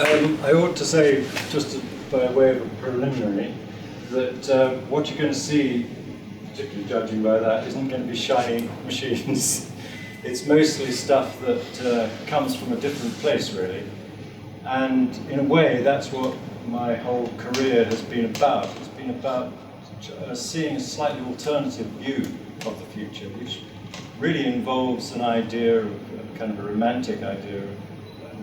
I ought to say, just by way of a preliminary, that what you're going to see, particularly judging by that, isn't going to be shiny machines. It's mostly stuff that comes from a different place, really. And in a way, that's what my whole career has been about. It's been about seeing a slightly alternative view of the future, which really involves an idea of kind of a romantic idea of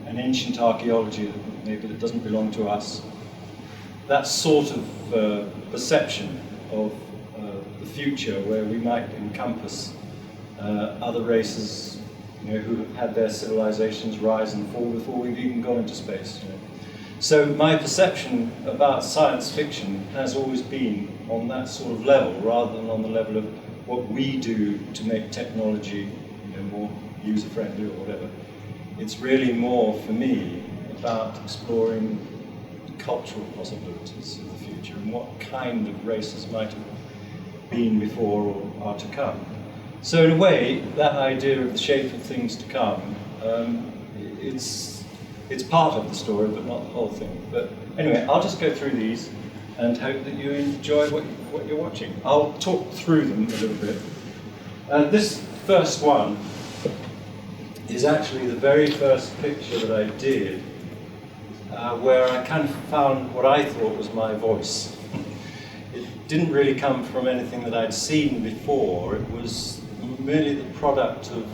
an ancient archaeology that maybe that doesn't belong to us. That sort of perception of the future, where we might encompass other races, who have had their civilizations rise and fall before we've even gone into space. So my perception about science fiction has always been on that sort of level, rather than on the level of what we do to make technology more user-friendly or whatever. It's really more, for me, about exploring cultural possibilities of the future and what kind of races might have been before or are to come. So in a way, that idea of the shape of things to come, it's part of the story, but not the whole thing. But anyway, I'll just go through these and hope that you enjoy what you're watching. I'll talk through them a little bit. This first one is actually the very first picture that I did, where I kind of found what I thought was my voice. It didn't really come from anything that I'd seen before. It was merely the product of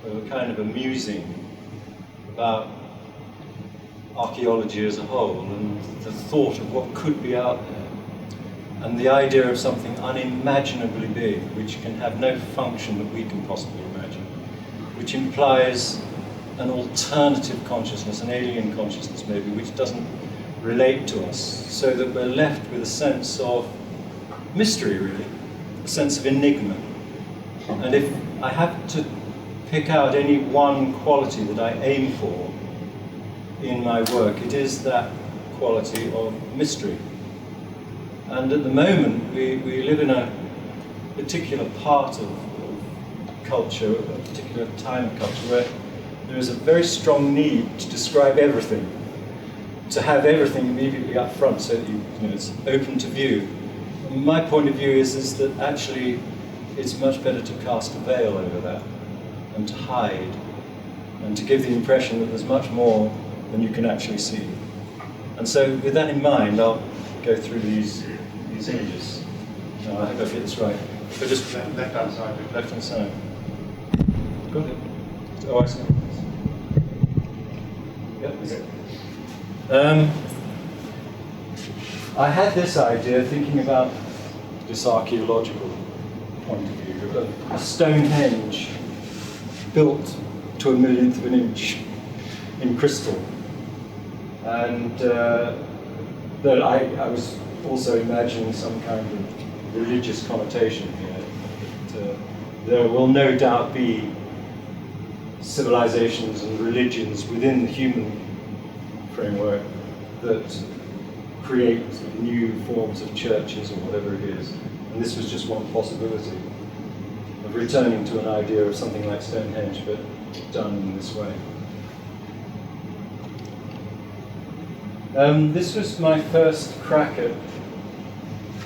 a kind of a musing about archaeology as a whole, and the thought of what could be out there, and the idea of something unimaginably big, which can have no function that we can possibly imagine, which implies an alternative consciousness, an alien consciousness maybe, which doesn't relate to us, so that we're left with a sense of mystery, really, a sense of enigma. And if I have to pick out any one quality that I aim for in my work, it is that quality of mystery. And at the moment, we live in a particular part of culture, a particular time of culture, where there is a very strong need to describe everything, to have everything immediately up front so that it's open to view. And my point of view is that actually it's much better to cast a veil over that and to hide and to give the impression that there's much more than you can actually see. And so with that in mind, I'll go through these images. No, I hope I get this right. So just left-hand side. Left-hand side. Got it? Oh, I see. Yep. I had this idea thinking about this archaeological point of view of a Stonehenge built to a millionth of an inch in crystal. And that I was also imagining some kind of religious connotation here. That, there will no doubt be civilizations and religions within the human framework that create new forms of churches or whatever it is. And this was just one possibility of returning to an idea of something like Stonehenge, but done in this way. This was my first crack at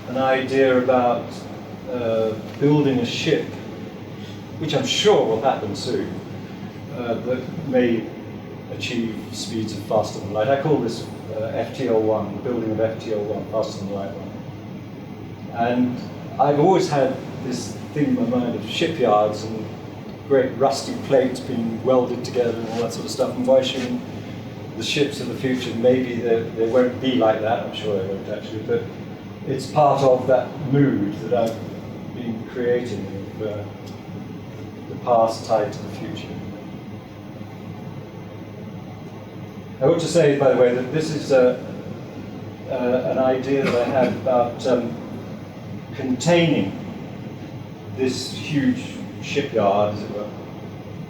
an idea about building a ship, which I'm sure will happen soon, that may achieve speeds of faster than light. I call this FTL1, the building of FTL1, faster than light one. And I've always had this thing in my mind of shipyards and great rusty plates being welded together and all that sort of stuff, and why shouldn't the ships of the future, maybe they won't be like that, I'm sure they won't actually, but it's part of that mood that I've been creating of the past tied to the future. I ought to say, by the way, that this is an idea that I had about containing this huge shipyard, as it were,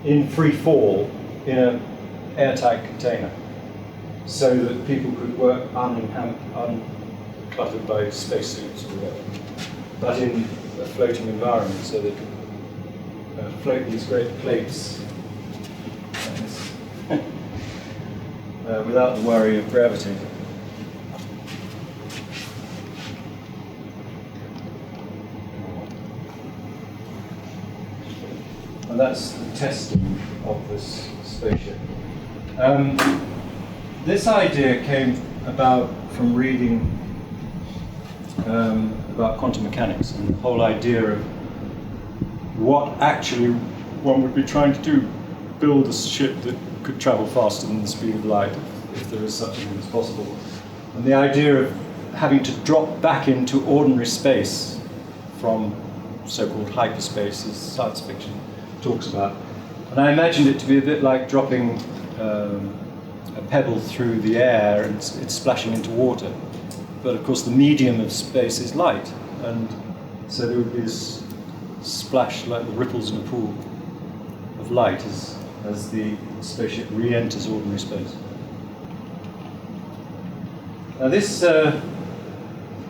in free fall in an airtight container, so that people could work uncluttered by spacesuits or whatever, but in a floating environment, so they could float these great plates. without the worry of gravity. And that's the testing of this spaceship. This idea came about from reading about quantum mechanics and the whole idea of what actually one would be trying to do, build a ship that could travel faster than the speed of light, if there is such a thing as possible. And the idea of having to drop back into ordinary space from so-called hyperspace, as science fiction talks about. And I imagined it to be a bit like dropping a pebble through the air and it's splashing into water. But of course the medium of space is light, and so there would be this splash like the ripples in a pool of light as the spaceship re-enters ordinary space. Now this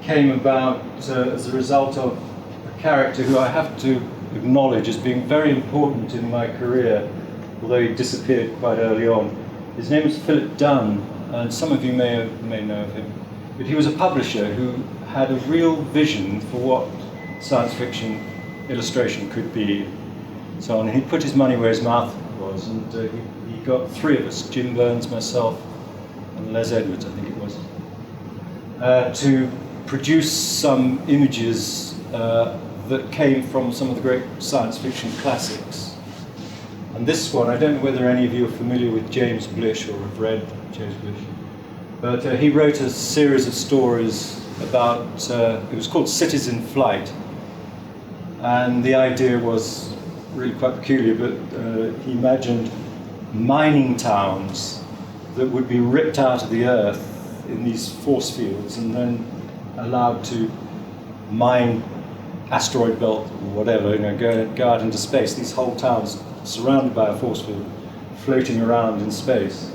came about as a result of a character who I have to acknowledge as being very important in my career, although he disappeared quite early on. His name is Philip Dunn, and some of you may know of him. But he was a publisher who had a real vision for what science fiction illustration could be, so on. He put his money where his mouth was, and he got three of us, Jim Burns, myself, and Les Edwards, I think it was, to produce some images that came from some of the great science fiction classics. And this one, I don't know whether any of you are familiar with James Blish or have read James Blish, but he wrote a series of stories about, it was called Cities in Flight, and the idea was really quite peculiar, but he imagined mining towns that would be ripped out of the earth in these force fields and then allowed to mine asteroid belt or whatever, go out into space. These whole towns surrounded by a force field, floating around in space,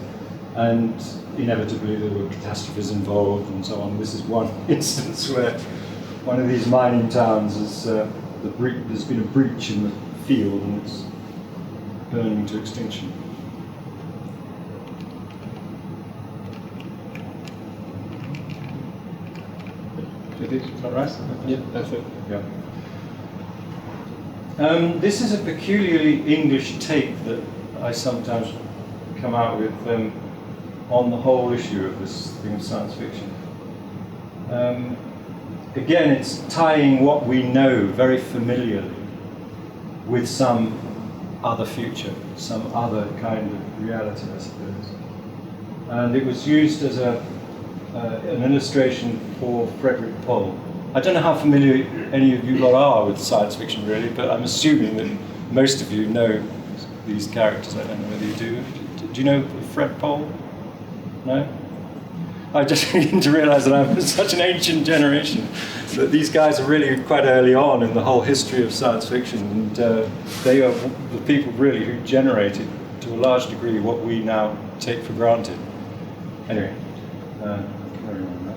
and inevitably there were catastrophes involved and so on. This is one instance where one of these mining towns is, there's been a breach in the field and it's burning to extinction. Is that right? Yeah, perfect. Yeah. This is a peculiarly English take that I sometimes come out with on the whole issue of this thing of science fiction. Again, it's tying what we know very familiarly with some other future, some other kind of reality, I suppose. And it was used as an illustration for Frederick Pohl. I don't know how familiar any of you lot are with science fiction, really, but I'm assuming that most of you know these characters. I don't know whether you do. Do you know Fred Pohl? No? I just begin to realise that I'm such an ancient generation that these guys are really quite early on in the whole history of science fiction, and they are the people really who generated, to a large degree, what we now take for granted. Anyway, carry on now.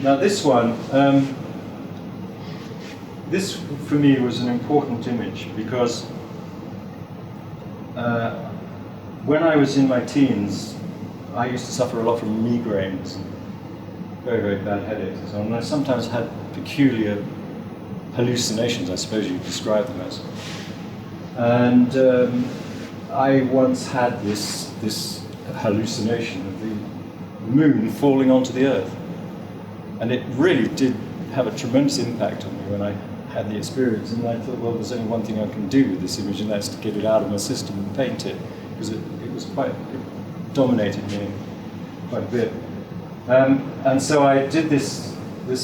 Now this one, this for me was an important image because when I was in my teens, I used to suffer a lot from migraines, very, very bad headaches and so on. And I sometimes had peculiar hallucinations, I suppose you'd describe them as. And I once had this hallucination of the moon falling onto the Earth. And it really did have a tremendous impact on me when I had the experience. And I thought, well, there's only one thing I can do with this image, and that's to get it out of my system and paint it, because it dominated me quite a bit. And so I did this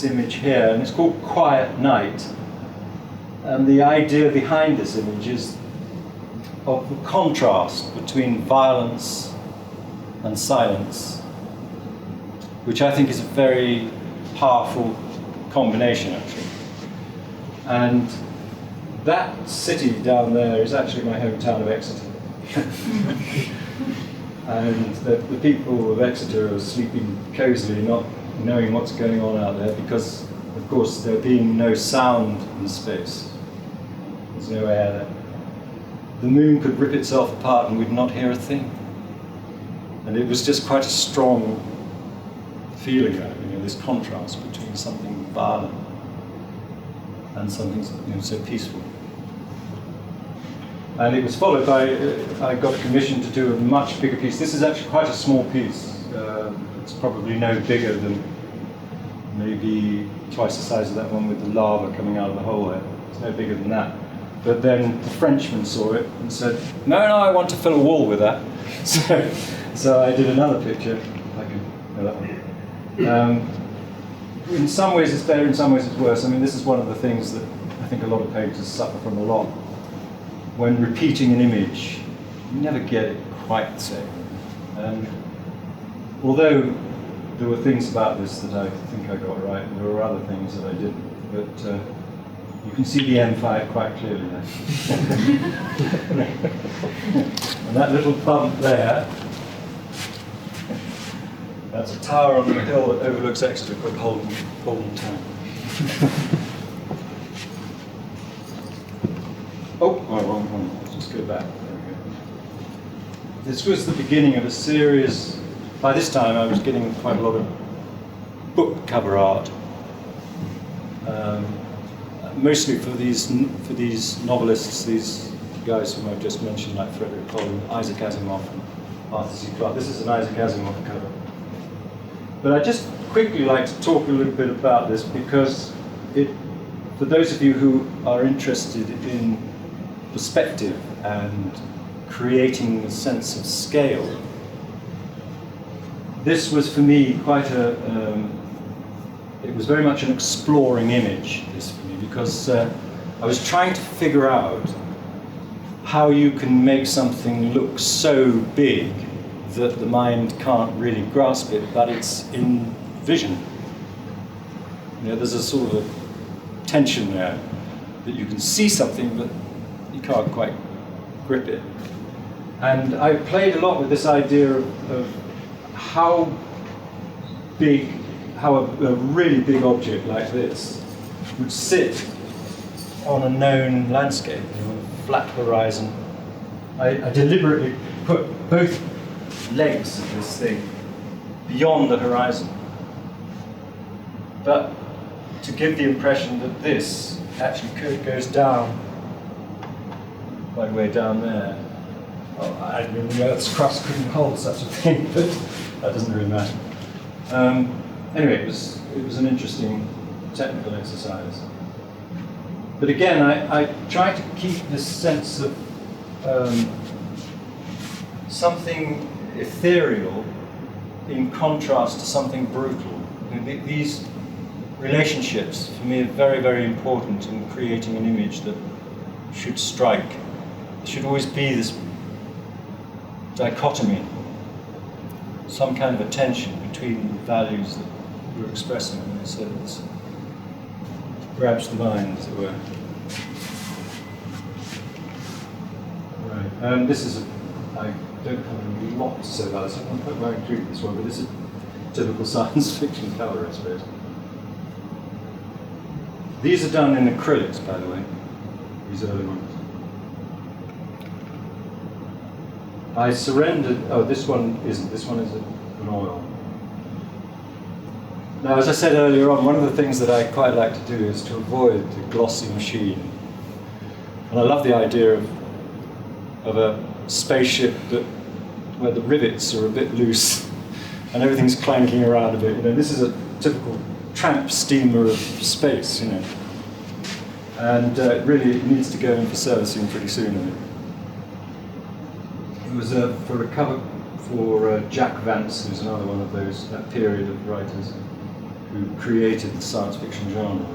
image here, and it's called Quiet Night. And the idea behind this image is of the contrast between violence and silence, which I think is a very powerful combination, actually. And that city down there is actually my hometown of Exeter. And the people of Exeter are sleeping cosily, not knowing what's going on out there, because, of course, there being no sound in space. There's no air there. The moon could rip itself apart and we'd not hear a thing. And it was just quite a strong feeling, this contrast between something violent and something so peaceful. And it was followed by, I got commissioned to do a much bigger piece. This is actually quite a small piece. It's probably no bigger than maybe twice the size of that one with the lava coming out of the hole there. It's no bigger than that. But then the Frenchman saw it and said, no, I want to fill a wall with that. So I did another picture. I can know that one. In some ways it's better, in some ways it's worse. I mean, this is one of the things that I think a lot of painters suffer from a lot. When repeating an image, you never get it quite the same. And although there were things about this that I think I got right, there were other things that I didn't. But you can see the M5 quite clearly there. And that little bump there, that's a tower on the hill that overlooks Exeter called Holden Town. Oh, wrong one. Let's just go back. There we go. This was the beginning of a series. By this time, I was getting quite a lot of book cover art, mostly for these novelists, these guys whom I've just mentioned, like Frederick Pohl, Isaac Asimov, and Arthur C. Clarke. This is an Isaac Asimov cover. But I'd just quickly like to talk a little bit about this because for those of you who are interested in perspective and creating a sense of scale, this was for me quite it was very much an exploring image, this for me, because I was trying to figure out how you can make something look so big that the mind can't really grasp it, but it's in vision. There's a sort of a tension there, that you can see something, but you can't quite grip it. And I played a lot with this idea of how a really big object like this would sit on a known landscape, on a flat horizon. I deliberately put both legs of this thing beyond the horizon, but to give the impression that this actually goes down, quite a way down there. Oh, I mean, the Earth's crust couldn't hold such a thing, but that doesn't really matter. Anyway, it was an interesting technical exercise. But again, I tried to keep this sense of something ethereal in contrast to something brutal. These relationships, for me, are very, very important in creating an image that should strike. There should always be this dichotomy, some kind of a tension between the values that you're expressing, so that this grabs the mind, as it were. Right, this is I don't have a lot to say about this. I'm quite well intrigued with this one, but this is typical science fiction colour, I suppose. These are done in acrylics, by the way, these early ones. I surrendered, this one isn't, this one is an oil. Now, as I said earlier on, one of the things that I quite like to do is to avoid the glossy machine. And I love the idea of a spaceship where the rivets are a bit loose and everything's clanking around a bit. This is a typical tramp steamer of space, and really it needs to go in for servicing pretty soon. It was for a cover for Jack Vance, who's another one of that period of writers who created the science fiction genre.